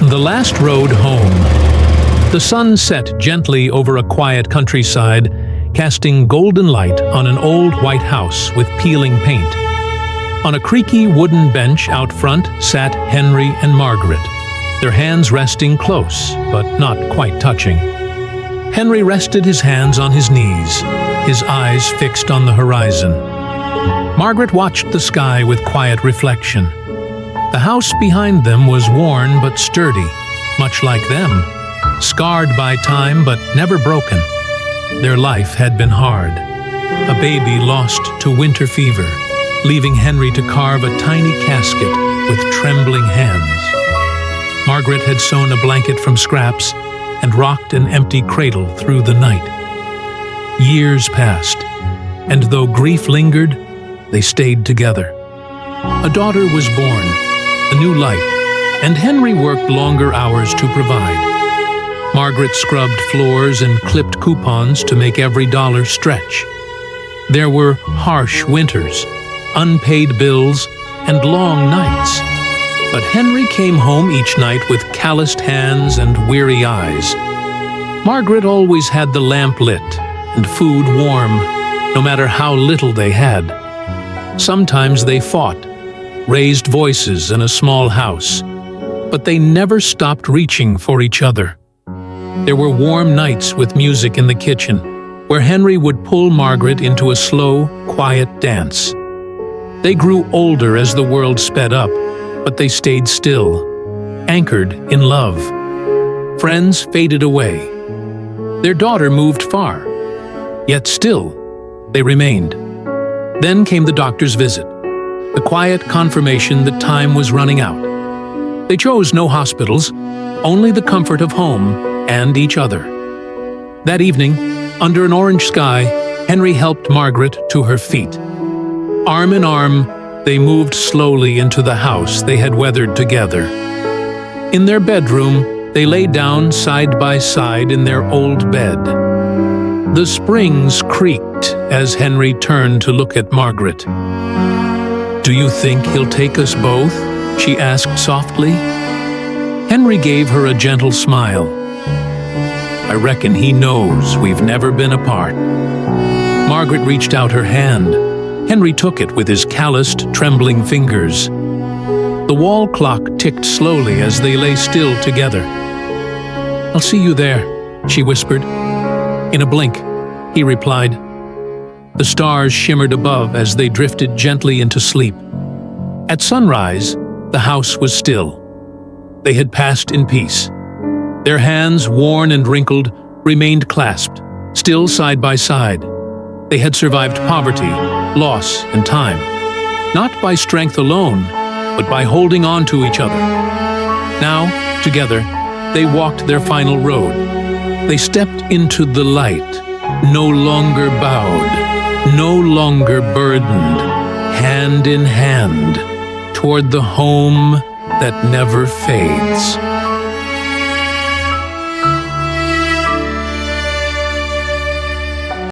The last road home. The sun set gently over a quiet countryside, casting golden light on an old white house with peeling paint. On a creaky wooden bench out front sat Henry and Margaret, their hands resting close, but not quite touching. Henry rested his hands on his knees, his eyes fixed on the horizon. Margaret watched the sky with quiet reflection. The house behind them was worn but sturdy, much like them, scarred by time but never broken. Their life had been hard. A baby lost to winter fever, leaving Henry to carve a tiny casket with trembling hands. Margaret had sewn a blanket from scraps and rocked an empty cradle through the night. Years passed, and though grief lingered, they stayed together. A daughter was born, a new life, and Henry worked longer hours to provide. Margaret scrubbed floors and clipped coupons to make every dollar stretch. There were harsh winters, unpaid bills, and long nights. But Henry came home each night with calloused hands and weary eyes. Margaret always had the lamp lit and food warm, no matter how little they had. Sometimes they fought, raised voices in a small house, but they never stopped reaching for each other. There were warm nights with music in the kitchen, where Henry would pull Margaret into a slow, quiet dance. They grew older as the world sped up, but they stayed still, anchored in love. Friends faded away. Their daughter moved far, yet still they remained. Then came the doctor's visit, the quiet confirmation that time was running out. They chose no hospitals, only the comfort of home and each other. That evening, under an orange sky, Henry helped Margaret to her feet. Arm in arm, they moved slowly into the house they had weathered together. In their bedroom, they lay down side by side in their old bed. The springs creaked as Henry turned to look at Margaret. "Do you think he'll take us both?" she asked softly. Henry gave her a gentle smile. "I reckon he knows we've never been apart." Margaret reached out her hand. Henry took it with his calloused, trembling fingers. The wall clock ticked slowly as they lay still together. "I'll see you there," she whispered. "In a blink," he replied. The stars shimmered above as they drifted gently into sleep. At sunrise, the house was still. They had passed in peace. Their hands, worn and wrinkled, remained clasped, still side by side. They had survived poverty, loss, and time, not by strength alone, but by holding on to each other. Now, together, they walked their final road. They stepped into the light, no longer bowed, no longer burdened, hand in hand, toward the home that never fades.